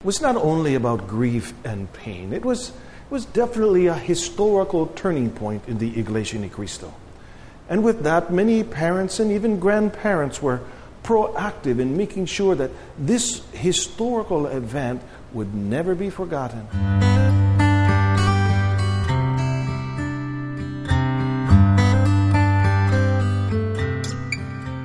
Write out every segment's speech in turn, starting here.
was not only about grief and pain. It was definitely a historical turning point in the Iglesia ni Cristo. And with that, many parents and even grandparents were proactive in making sure that this historical event would never be forgotten.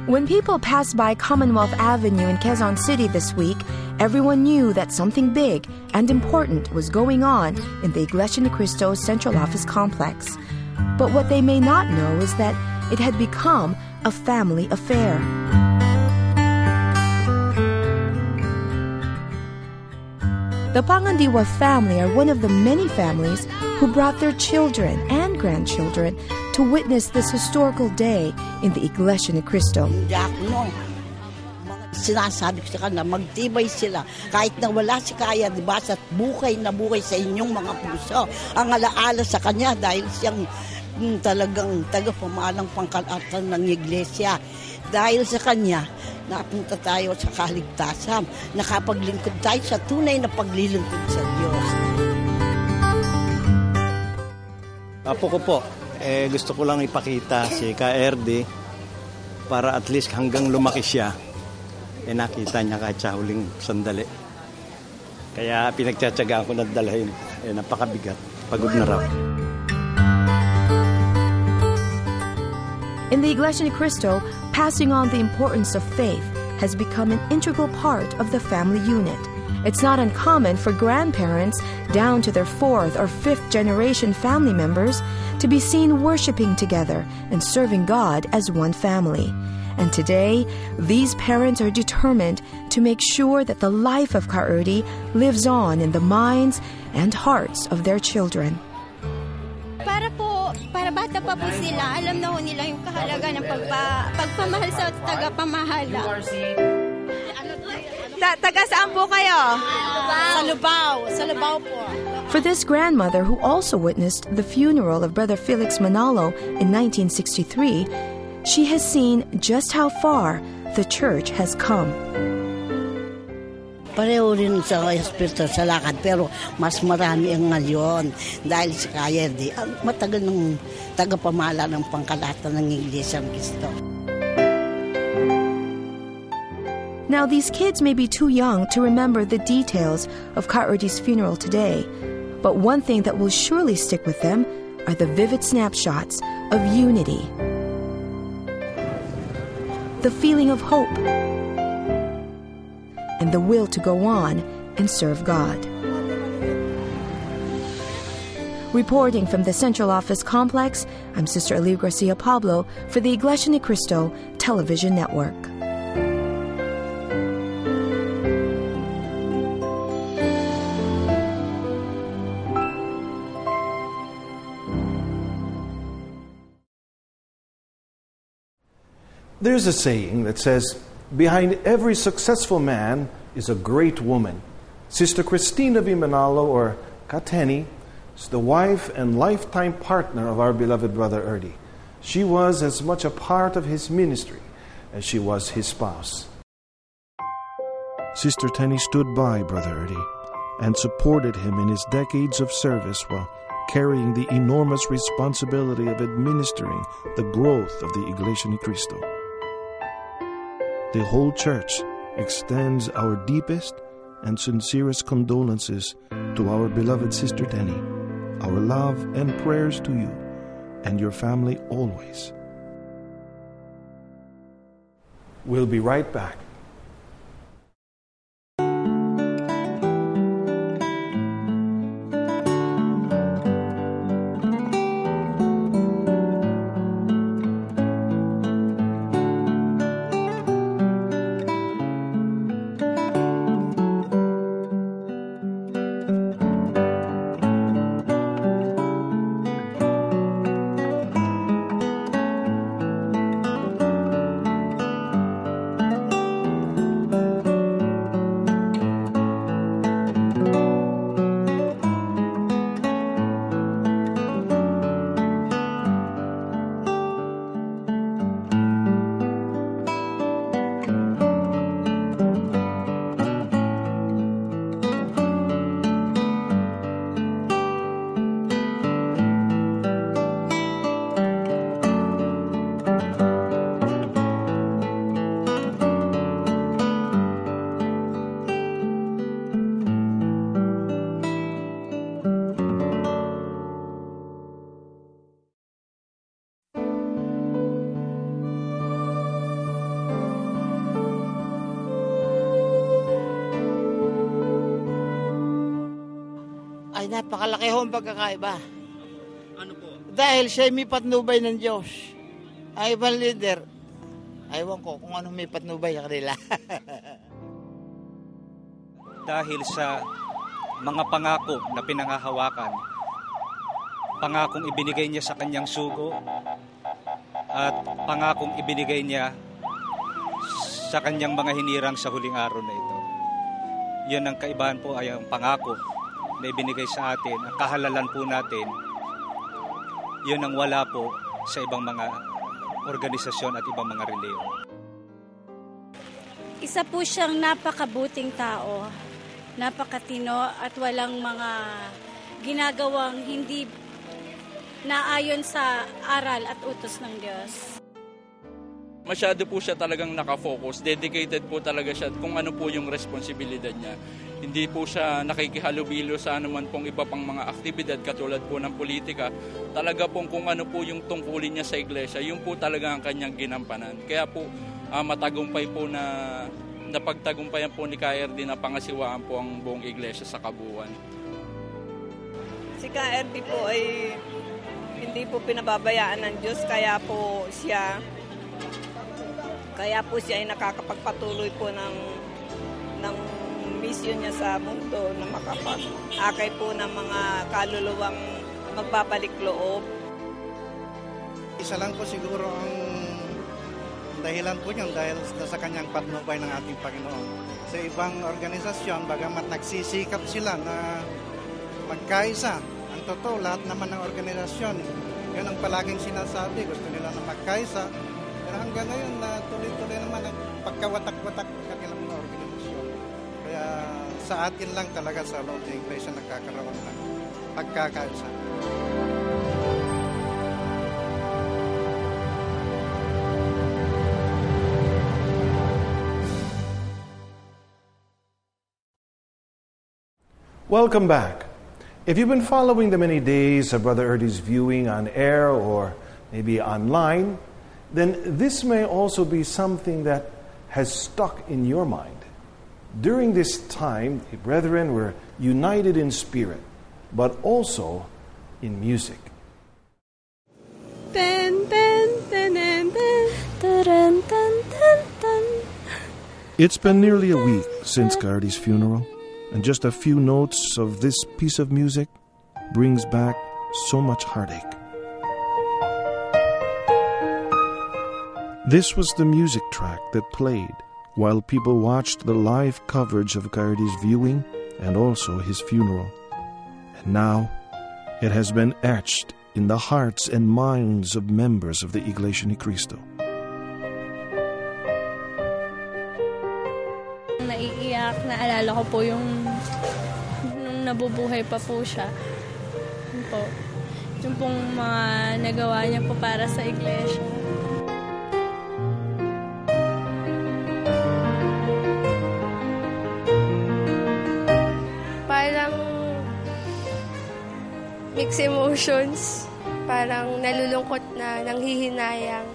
When people passed by Commonwealth Avenue in Quezon City this week, everyone knew that something big and important was going on in the Iglesia ni Cristo Central Office complex. But what they may not know is that it had become a family affair. The Pangandiwa family are one of the many families who brought their children and grandchildren to witness this historical day in the Iglesia ni Cristo. Sinasabi ko sa kanila, magtibay sila. Kahit na wala si Kaya, di ba, sa buhay na buhay sa inyong mga puso. Ang alaala sa kanya dahil siyang talagang tagapamalang pangkalatan ng Iglesia. Dahil sa kanya, napunta tayo sa kaligtasan. Nakapaglingkod tayo sa tunay na paglilingkod sa Diyos. Apo ko po, gusto ko lang ipakita si Ka-RD para at least hanggang lumaki siya, nakita niya kahit sa huling sandali. Kaya pinagtsatsagaan ko na dalahin. Napakabigat. Pagod na raw. In the Iglesia ni Cristo, passing on the importance of faith has become an integral part of the family unit. It's not uncommon for grandparents down to their 4th or 5th generation family members to be seen worshiping together and serving God as one family. And today, these parents are determined to make sure that the life of Ka-RD lives on in the minds and hearts of their children. Para bata pa po sila, alam na ho nila yung kahalaga ng pagpamahal sa tagapamahala. Taga saan po kayo? Sa Lubao po. For this grandmother who also witnessed the funeral of Brother Felix Manalo in 1963, she has seen just how far the church has come. Pareho rin sa espiritu sa lakad, pero mas marami ang ngayon dahil si Kaya di matagal ng tagapamala ng pangkalatan ng Iglesia ni Cristo. Now, these kids may be too young to remember the details of Ka-RD's funeral today, but one thing that will surely stick with them are the vivid snapshots of unity, the feeling of hope, and the will to go on and serve God. Reporting from the Central Office Complex, I'm Sister Elio Garcia Pablo for the Iglesia ni Cristo Television Network. There's a saying that says, behind every successful man is a great woman. Sister Christina V. Manalo, or Kateni, is the wife and lifetime partner of our beloved Brother Erdi. She was as much a part of his ministry as she was his spouse. Sister Tenny stood by Brother Erdi and supported him in his decades of service while carrying the enormous responsibility of administering the growth of the Iglesia ni Cristo. The whole church extends our deepest and sincerest condolences to our beloved Sister Tenny, our love and prayers to you and your family always. We'll be right back. Ay, napakalaki ho ang pagkakaiba. Ano po? Dahil siya may patnubay ng Diyos. Ang ibang leader, aywan ko kung anong may patnubay sa kanila. Dahil sa mga pangako na pinangahawakan, pangakong ibinigay niya sa kanyang sugo, at pangakong ibinigay niya sa kanyang mga hinirang sa huling araw na ito. Yun ang kaibahan po, ay ang pangako na ibinigay sa atin. Ang kahalalan po natin, yun ang wala po sa ibang mga organisasyon at ibang mga reliyon. Isa po siyang napakabuting tao, napakatino at walang mga ginagawang hindi naayon sa aral at utos ng Diyos. Masyado po siya talagang nakafocus, dedicated po talaga siya kung ano po yung responsibilidad niya. Hindi po siya nakikihalubilo sa anuman pong iba pang mga aktibidad katulad po ng politika. Talaga pong kung ano po yung tungkulin niya sa iglesia, yun po talaga ang kanyang ginampanan. Kaya po matagumpay po na napagtagumpayan po ni KRD na pangasiwaan po ang buong iglesia sa kabuuan. Si KRD po ay hindi po pinababayaan ng Diyos, kaya po siya ay nakakapagpatuloy po ng mission niya sa mundo na makapag-akay po ng mga kaluluwang magbabalik loob. Isa lang po siguro ang dahilan po niyan dahil sa kanyang patnubay ng ating Panginoon. Sa ibang organisasyon, bagamat nagsisikap sila na magkaisa, ang totoo, lahat naman ng organisasyon, yun ang palaging sinasabi, gusto nila na magkaisa. Pero hanggang ngayon, tuloy-tuloy naman ang pagkawatak-watak ng kanilang mga organisasyon. Kaya sa atin lang talaga sa loob ng Iglesia nagkakaroon ng pagkakaisa. Welcome back. If you've been following the many days of Brother Erdy's viewing on air or maybe online, then this may also be something that has stuck in your mind. During this time, the brethren were united in spirit, but also in music. It's been nearly a week since Gardy's funeral, and just a few notes of this piece of music brings back so much heartache. This was the music track that played while people watched the live coverage of Gardy's viewing and also his funeral. And now it has been etched in the hearts and minds of members of the Iglesia ni Cristo. Naiiyak, naalala ko po yung nung nabubuhay pa po siya. Yun po. Yung pong mga nagawa niya po para sa iglesia. Parang mixed emotions. Parang nalulungkot na, nanghihinayang.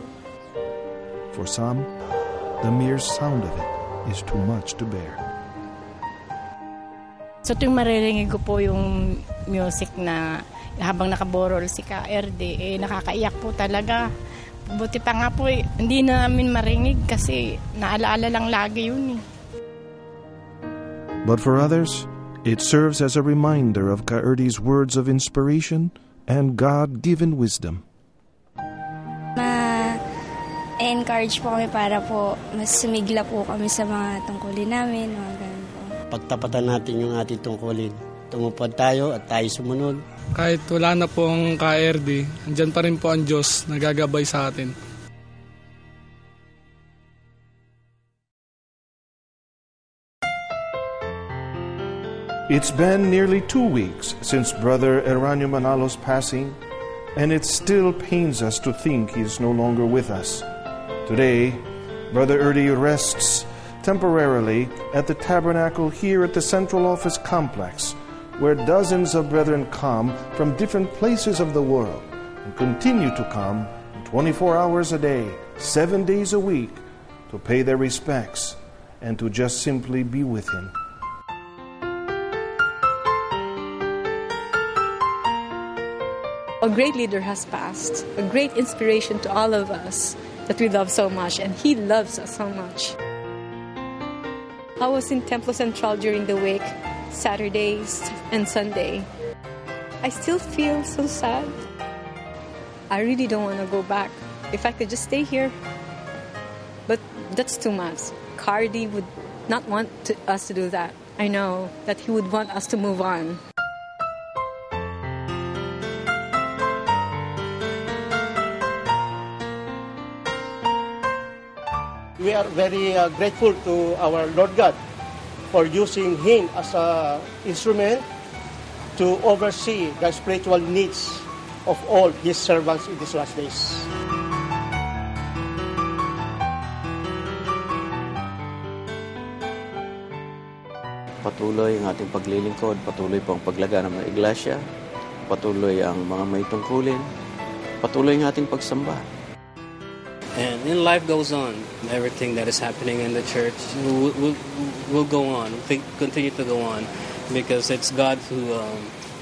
For some, the mere sound of it is too much to bear. So tuwing maririnig ko po yung music na habang nakaborol si KRD, nakakaiyak po talaga. Buti pa nga po, hindi namin marinig kasi naalaala lang lagi yun . But for others, it serves as a reminder of KRD's words of inspiration and God-given wisdom. Ma-encourage po kami para po mas sumigla po kami sa mga tungkulin namin, mga ganun po. Pagtapatan natin yung ating tungkulin. Tumupad tayo at tayo sumunod. Kahit wala na po ang KRD, andyan pa rin po ang Diyos na gagabay sa atin. It's been nearly 2 weeks since Brother Erano Manalo's passing, and it still pains us to think he is no longer with us. Today, Brother Erdy rests temporarily at the tabernacle here at the Central Office Complex, where dozens of brethren come from different places of the world and continue to come 24 hours a day, 7 days a week, to pay their respects and to just simply be with him. A great leader has passed, a great inspiration to all of us that we love so much, and he loves us so much. I was in Templo Central during the wake, Saturdays and Sunday. I still feel so sad. I really don't want to go back. If I could just stay here. But that's too much. Cardi would not want us to do that. I know that he would want us to move on. We are very grateful to our Lord God for using him as an instrument to oversee the spiritual needs of all his servants in these last days. Patuloy ang ating paglilingkod, patuloy po ang paglaga ng mga iglesia, patuloy ang mga may tungkulin, patuloy ang ating pagsamba. And then life goes on. Everything that is happening in the church will go on, continue to go on, because it's God who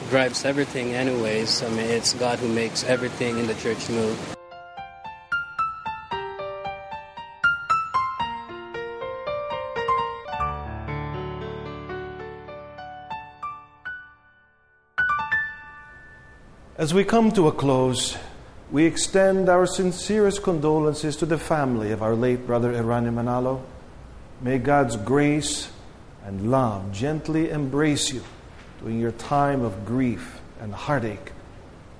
drives everything anyways. I mean, it's God who makes everything in the church move. As we come to a close, we extend our sincerest condolences to the family of our late brother Erano Manalo. May God's grace and love gently embrace you during your time of grief and heartache.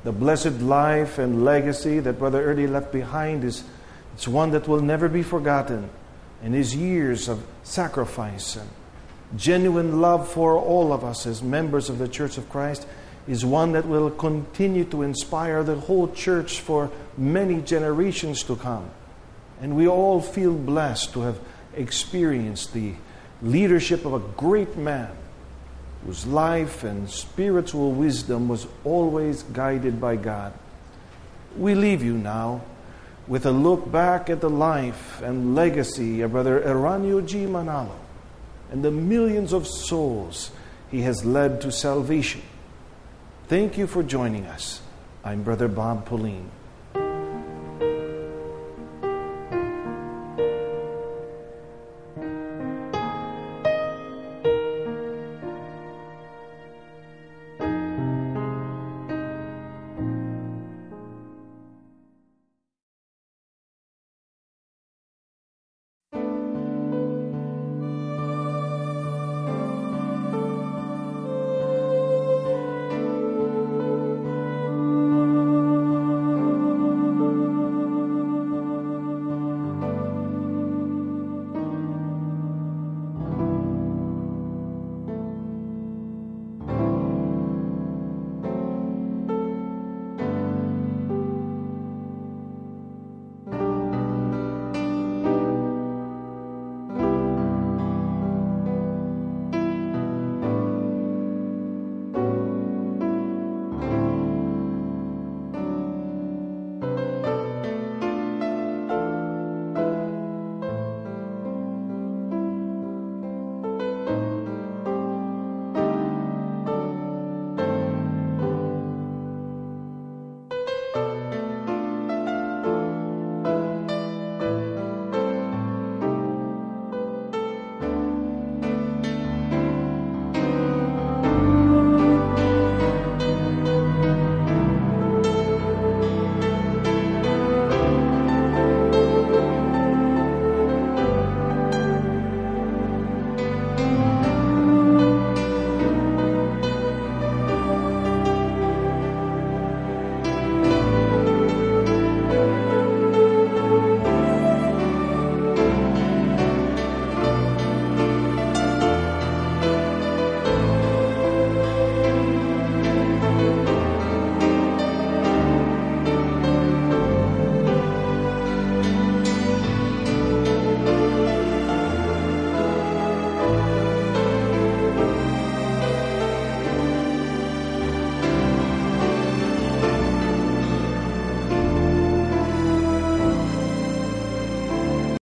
The blessed life and legacy that Brother Erdi left behind it's one that will never be forgotten. And his years of sacrifice and genuine love for all of us as members of the Church of Christ is one that will continue to inspire the whole church for many generations to come. And we all feel blessed to have experienced the leadership of a great man whose life and spiritual wisdom was always guided by God. We leave you now with a look back at the life and legacy of Brother Erano G. Manalo and the millions of souls he has led to salvation. Thank you for joining us. I'm Brother Bob Pellien.